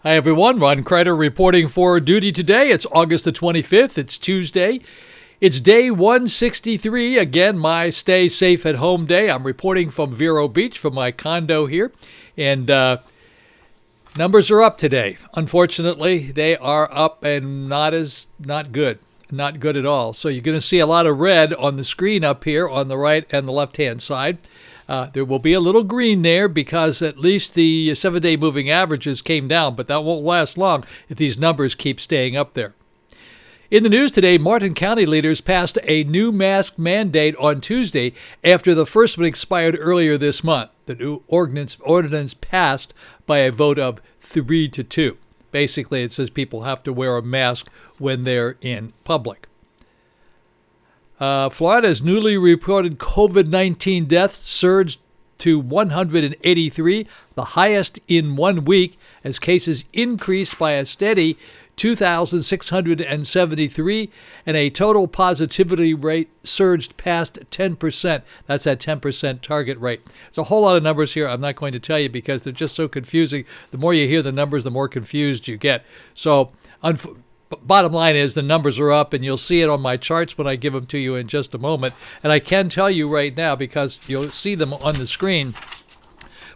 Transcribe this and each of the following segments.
Hi, everyone. Ron Crider reporting for duty today. It's August the 25th. It's Tuesday. It's day 163. Again, my stay safe at home day. I'm reporting from Vero Beach from my condo here. And numbers are up today. Unfortunately, they are up and not good. Not good at all. So you're going to see a lot of red on the screen up here on the right and the left-hand side. There will be a little green there because at least the 7-day moving averages came down, but that won't last long if these numbers keep staying up there. In the news today, Martin County leaders passed a new mask mandate on Tuesday after the first one expired earlier this month. The new ordinance passed by a vote of 3-2. Basically, it says people have to wear a mask when they're in public. Florida's newly reported COVID-19 deaths surged to 183, the highest in 1 week, as cases increased by a steady 2,673, and a total positivity rate surged past 10%. That's that 10% target rate. It's a whole lot of numbers here. I'm not going to tell you because they're just so confusing. The more you hear the numbers, the more confused you get. So, bottom line is the numbers are up, and you'll see it on my charts when I give them to you in just a moment. And I can tell you right now because you'll see them on the screen.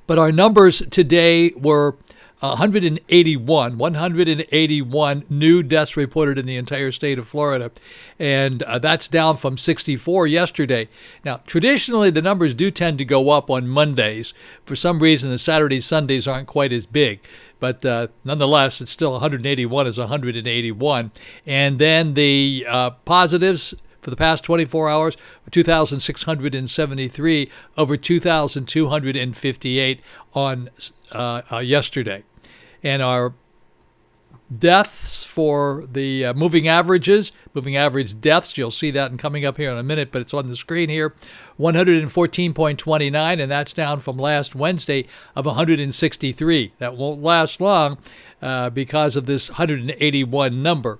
But our numbers today were 181 new deaths reported in the entire state of Florida. And that's down from 64 yesterday. Now, traditionally, the numbers do tend to go up on Mondays. For some reason, the Saturdays, Sundays aren't quite as big. But nonetheless, it's still 181 is 181. And then the positives for the past 24 hours were 2,673 over 2,258 on yesterday. And our deaths for the moving average deaths, you'll see that in coming up here in a minute, but it's on the screen here, 114.29, and that's down from last Wednesday of 163. That won't last long because of this 181 number.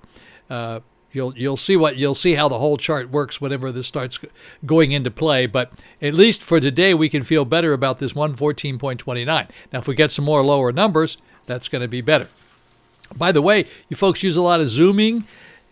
You'll see how the whole chart works whenever this starts going into play. But at least for today, we can feel better about this 114.29. Now, if we get some more lower numbers, that's going to be better. By the way, you folks use a lot of Zooming.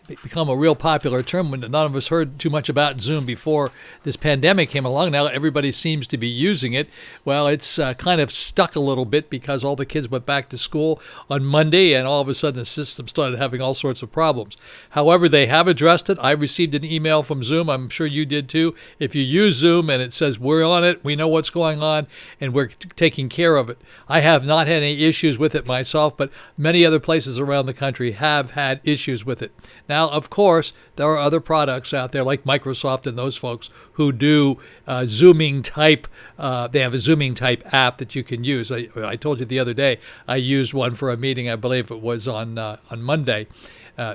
It's become a real popular term when none of us heard too much about Zoom before this pandemic came along. Now everybody seems to be using it. Well, it's kind of stuck a little bit because all the kids went back to school on Monday and all of a sudden the system started having all sorts of problems. However, they have addressed it. I received an email from Zoom. I'm sure you did too. If you use Zoom and it says we're on it, we know what's going on, and we're taking care of it. I have not had any issues with it myself, but many other places around the country have had issues with it. Now, of course, there are other products out there like Microsoft and those folks who do Zooming type. They have a Zooming type app that you can use. I told you the other day I used one for a meeting. I believe it was on Monday.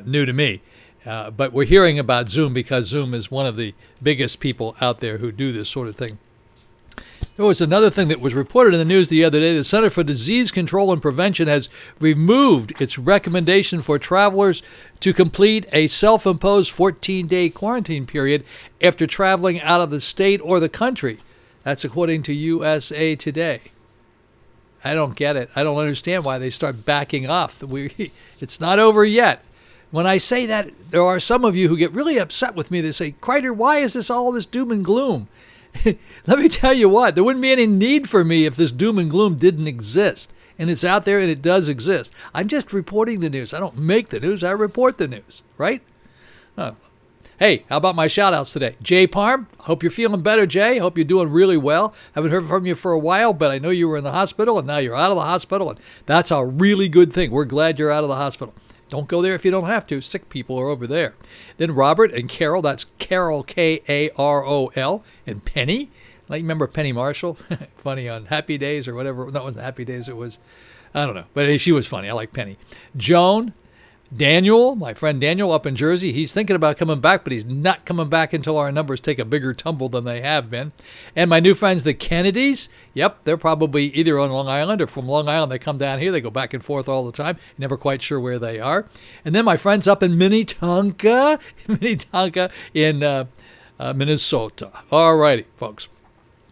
New to me. But we're hearing about Zoom because Zoom is one of the biggest people out there who do this sort of thing. There was another thing that was reported in the news the other day. The Center for Disease Control and Prevention has removed its recommendation for travelers to complete a self-imposed 14-day quarantine period after traveling out of the state or the country. That's according to USA Today. I don't get it. I don't understand why they start backing off. It's not over yet. When I say that, there are some of you who get really upset with me. They say, Crider, why is this all this doom and gloom? Let me tell you what, there wouldn't be any need for me if this doom and gloom didn't exist. And it's out there and it does exist. I'm just reporting the news. I don't make the news. I report the news, right? Hey, how about my shout-outs today? Jay Parm, hope you're feeling better, Jay. Hope you're doing really well. Haven't heard from you for a while, but I know you were in the hospital, and now you're out of the hospital. And that's a really good thing. We're glad you're out of the hospital. Don't go there if you don't have to. Sick people are over there. Then Robert and Carol, that's Carol, Karol, and Penny. Like, remember Penny Marshall? Funny on Happy Days or whatever. No, it wasn't Happy Days. It was, I don't know. But hey, she was funny. I like Penny. Joan, Daniel, my friend Daniel up in Jersey, he's thinking about coming back, but he's not coming back until our numbers take a bigger tumble than they have been. And my new friends, the Kennedys, yep, they're probably either on Long Island or from Long Island. They come down here. They go back and forth all the time. Never quite sure where they are. And then my friends up in Minnetonka in Minnesota. All righty, folks.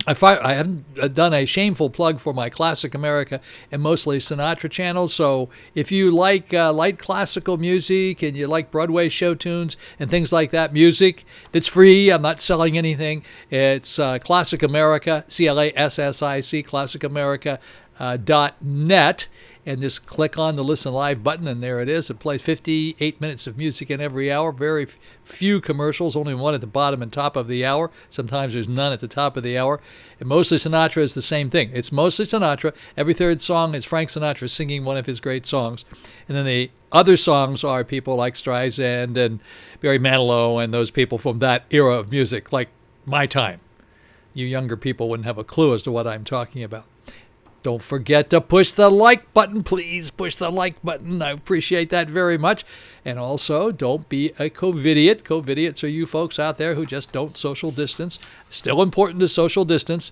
I haven't done a shameful plug for my Classic America and mostly Sinatra channels. So if you like light classical music and you like Broadway show tunes and things like that, music that's free, I'm not selling anything. It's Classic America, CLASSIC, ClassicAmerica.net. And just click on the Listen Live button, and there it is. It plays 58 minutes of music in every hour. Very few commercials, only one at the bottom and top of the hour. Sometimes there's none at the top of the hour. And mostly Sinatra is the same thing. It's mostly Sinatra. Every third song is Frank Sinatra singing one of his great songs. And then the other songs are people like Streisand and Barry Manilow and those people from that era of music, like my time. You younger people wouldn't have a clue as to what I'm talking about. Don't forget to push the like button. Please push the like button. I appreciate that very much. And also, don't be a COVIDiot. COVIDiots are you folks out there who just don't social distance. Still important to social distance.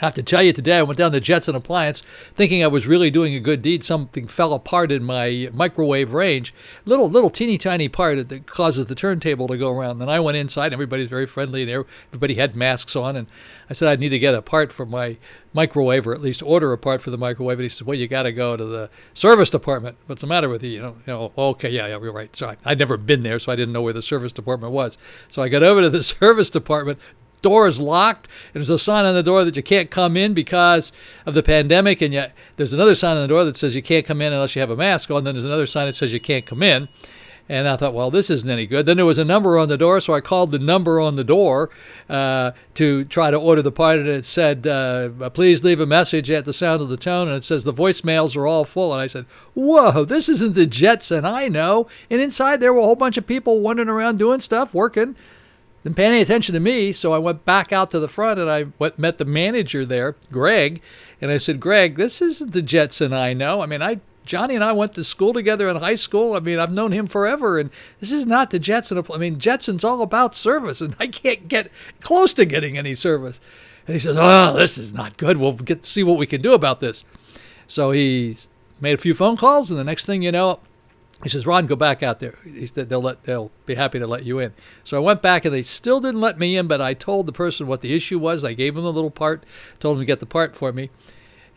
I have to tell you today, I went down to Jetson Appliance thinking I was really doing a good deed. Something fell apart in my microwave range. Little teeny tiny part that causes the turntable to go around. And I went inside, and everybody's very friendly there. Everybody had masks on, and I said I need to get a part for my microwave, or at least order a part for the microwave. And he said, well, you got to go to the service department. What's the matter with you? You know, okay, yeah, you're right. So I'd never been there, so I didn't know where the service department was. So I got over to the service department. Door is locked. There's a sign on the door that you can't come in because of the pandemic, and yet there's another sign on the door that says you can't come in unless you have a mask on. Then there's another sign that says you can't come in. And I thought, well, this isn't any good. Then there was a number on the door, so I called the number on the door to try to order the part, and it said, please leave a message at the sound of the tone, and it says the voicemails are all full. And I said, whoa, this isn't the Jetson I know. And inside there were a whole bunch of people wandering around doing stuff, working. Didn't pay any attention to me, so I went back out to the front, and I met the manager there, Greg, and I said, Greg, this isn't the Jetson I know. I mean, Johnny and I went to school together in high school. I mean, I've known him forever, and this is not the Jetson. I mean, Jetson's all about service, and I can't get close to getting any service. And he says, oh, this is not good. We'll get to see what we can do about this. So he made a few phone calls, and the next thing you know, he says, Ron, go back out there. He said they'll be happy to let you in. So I went back, and they still didn't let me in, but I told the person what the issue was. I gave him the little part, told him to get the part for me.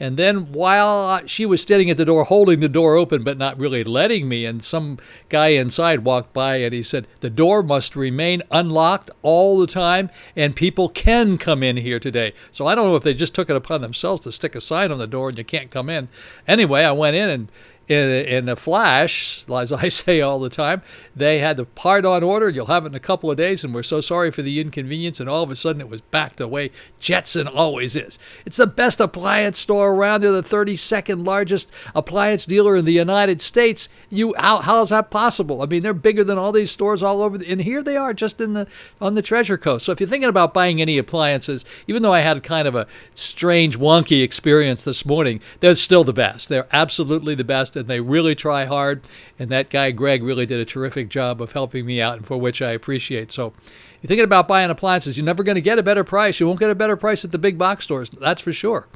And then while she was standing at the door, holding the door open, but not really letting me, and some guy inside walked by, and he said, the door must remain unlocked all the time, and people can come in here today. So I don't know if they just took it upon themselves to stick a sign on the door and you can't come in. Anyway, I went in, and in a flash, as I say all the time, they had the part on order. You'll have it in a couple of days, and we're so sorry for the inconvenience. And all of a sudden, it was back the way Jetson always is. It's the best appliance store around. They're the 32nd largest appliance dealer in the United States. How is that possible? I mean, they're bigger than all these stores all over. And here they are, just on the Treasure Coast. So if you're thinking about buying any appliances, even though I had kind of a strange, wonky experience this morning, they're still the best. They're absolutely the best. And they really try hard, and that guy Greg really did a terrific job of helping me out, and for which I appreciate. So you're thinking about buying appliances, you're never going to get a better price. You won't get a better price at the big box stores, that's for sure.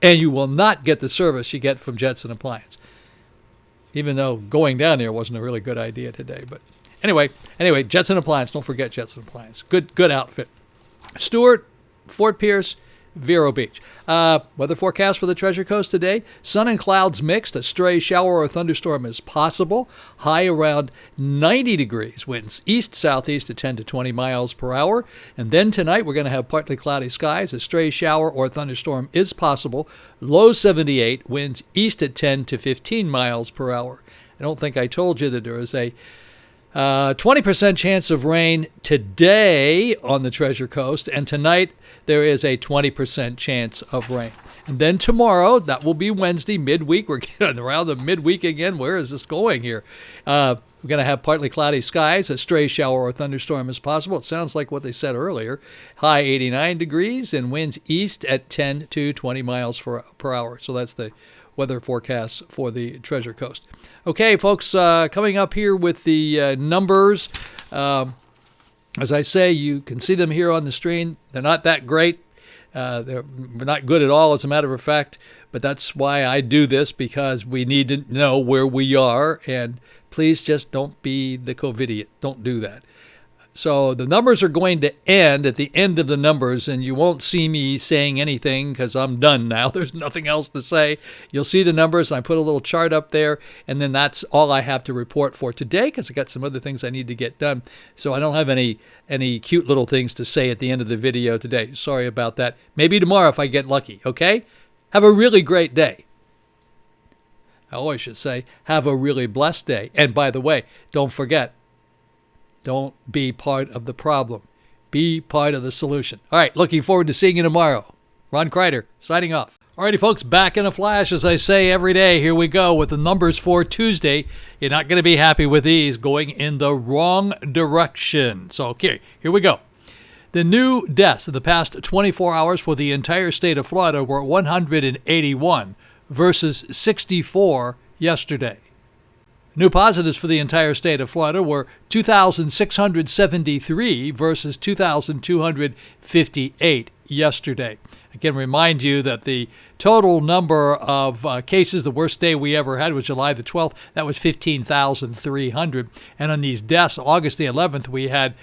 And you will not get the service you get from Jetson Appliance, even though going down there wasn't a really good idea today. But anyway, Jetson Appliance, don't forget Jetson Appliance. Good outfit. Stuart, Fort Pierce, Vero Beach. Weather forecast for the Treasure Coast today. Sun and clouds mixed. A stray shower or thunderstorm is possible. High around 90 degrees. Winds east-southeast at 10 to 20 miles per hour. And then tonight we're going to have partly cloudy skies. A stray shower or thunderstorm is possible. Low 78. Winds east at 10 to 15 miles per hour. I don't think I told you that there is a 20% chance of rain today on the Treasure Coast, and tonight there is a 20% chance of rain. And then tomorrow, that will be Wednesday, midweek. We're getting around the midweek again. Where is this going here? We're going to have partly cloudy skies. A stray shower or thunderstorm is possible. It sounds like what they said earlier. High 89 degrees and winds east at 10 to 20 miles per hour. So that's the weather forecast for the Treasure Coast. Okay, folks, coming up here with the numbers. As I say, you can see them here on the screen. They're not that great. They're not good at all, as a matter of fact. But that's why I do this, because we need to know where we are. And please just don't be the COVIDiot. Don't do that. So the numbers are going to end at the end of the numbers, and you won't see me saying anything because I'm done now. There's nothing else to say. You'll see the numbers, and I put a little chart up there, and then that's all I have to report for today because I got some other things I need to get done. So I don't have any cute little things to say at the end of the video today. Sorry about that. Maybe tomorrow if I get lucky, okay? Have a really great day. I always should say, have a really blessed day. And by the way, don't forget, don't be part of the problem. Be part of the solution. All right, looking forward to seeing you tomorrow. Ron Crider, signing off. All righty, folks, back in a flash, as I say every day. Here we go with the numbers for Tuesday. You're not going to be happy with these, going in the wrong direction. So, okay, here we go. The new deaths in the past 24 hours for the entire state of Florida were 181 versus 64 yesterday. New positives for the entire state of Florida were 2,673 versus 2,258 yesterday. Again, remind you that the total number of cases, the worst day we ever had was July the 12th. That was 15,300. And on these deaths, August the 11th, we had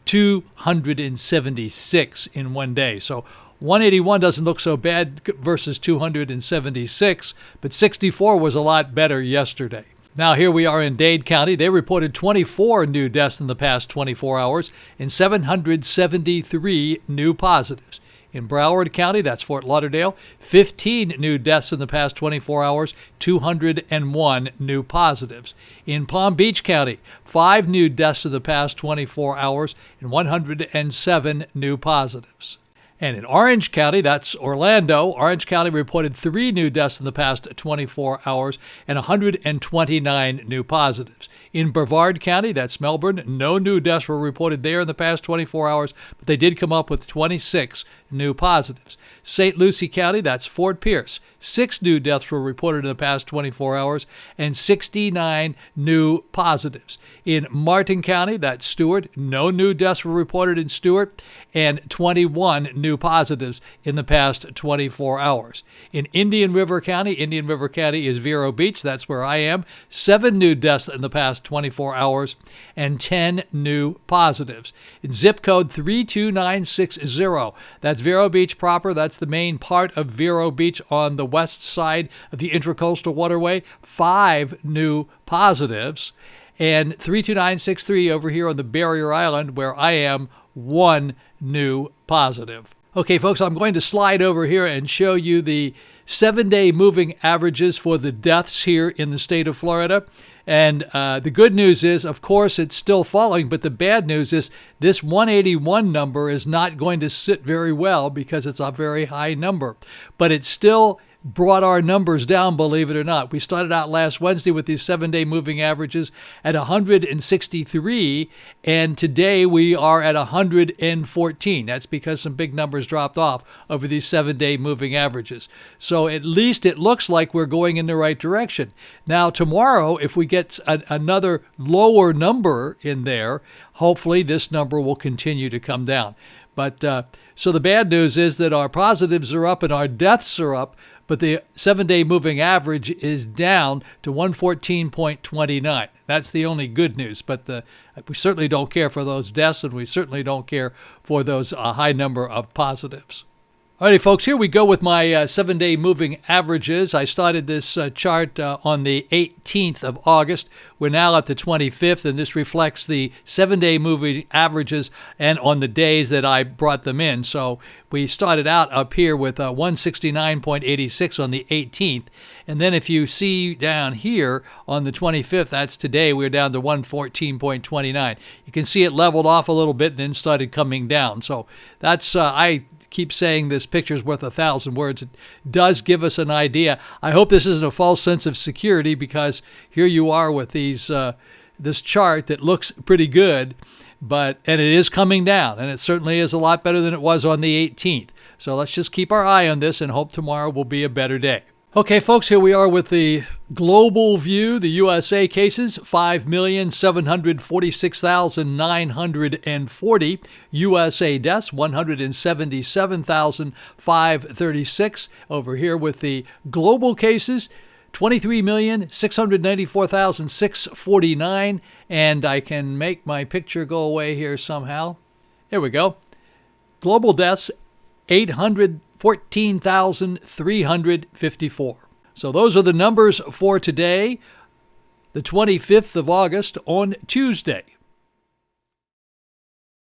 276 in one day. So 181 doesn't look so bad versus 276, but 64 was a lot better yesterday. Now here we are in Dade County. They reported 24 new deaths in the past 24 hours and 773 new positives. In Broward County, that's Fort Lauderdale, 15 new deaths in the past 24 hours, 201 new positives. In Palm Beach County, 5 new deaths in the past 24 hours and 107 new positives. And in Orange County, that's Orlando, Orange County reported 3 new deaths in the past 24 hours and 129 new positives. In Brevard County, that's Melbourne, no new deaths were reported there in the past 24 hours, but they did come up with 26 new positives. St. Lucie County, that's Fort Pierce, 6 new deaths were reported in the past 24 hours and 69 new positives. In Martin County, that's Stuart, no new deaths were reported in Stuart and 21 new positives in the past 24 hours. In Indian River County is Vero Beach, that's where I am, 7 new deaths in the past 24 hours and 10 new positives. In zip code 32960, that's Vero Beach proper, that's the main part of Vero Beach on the west side of the Intracoastal Waterway, 5 new positives. And 32963 over here on the Barrier Island, where I am, 1 new positive. Okay, folks, I'm going to slide over here and show you the 7-day moving averages for the deaths here in the state of Florida. And the good news is, of course, it's still falling, but the bad news is this 181 number is not going to sit very well because it's a very high number. But it's still brought our numbers down, believe it or not. We started out last Wednesday with these 7-day moving averages at 163, and today we are at 114. That's because some big numbers dropped off over these 7-day moving averages. So at least it looks like we're going in the right direction. Now, tomorrow, if we get another lower number in there, hopefully this number will continue to come down. But so the bad news is that our positives are up and our deaths are up, but the 7-day moving average is down to 114.29. That's the only good news, but we certainly don't care for those deaths, and we certainly don't care for those high number of positives. Alrighty, folks, here we go with my 7-day moving averages. I started this chart on the 18th of August. We're now at the 25th, and this reflects the 7-day moving averages and on the days that I brought them in. So we started out up here with 169.86 on the 18th. And then if you see down here on the 25th, that's today, we're down to 114.29. You can see it leveled off a little bit and then started coming down. So that's, I keep saying this picture's worth 1,000 words. It does give us an idea. I hope this isn't a false sense of security, because here you are with these this chart that looks pretty good, and it is coming down, and it certainly is a lot better than it was on the 18th. So let's just keep our eye on this and hope tomorrow will be a better day. Okay, folks, here we are with the global view. The USA cases, 5,746,940. USA deaths, 177,536. Over here with the global cases, 23,694,649. And I can make my picture go away here somehow. There we go. Global deaths, 814,354. So those are the numbers for today, the 25th of August, on Tuesday.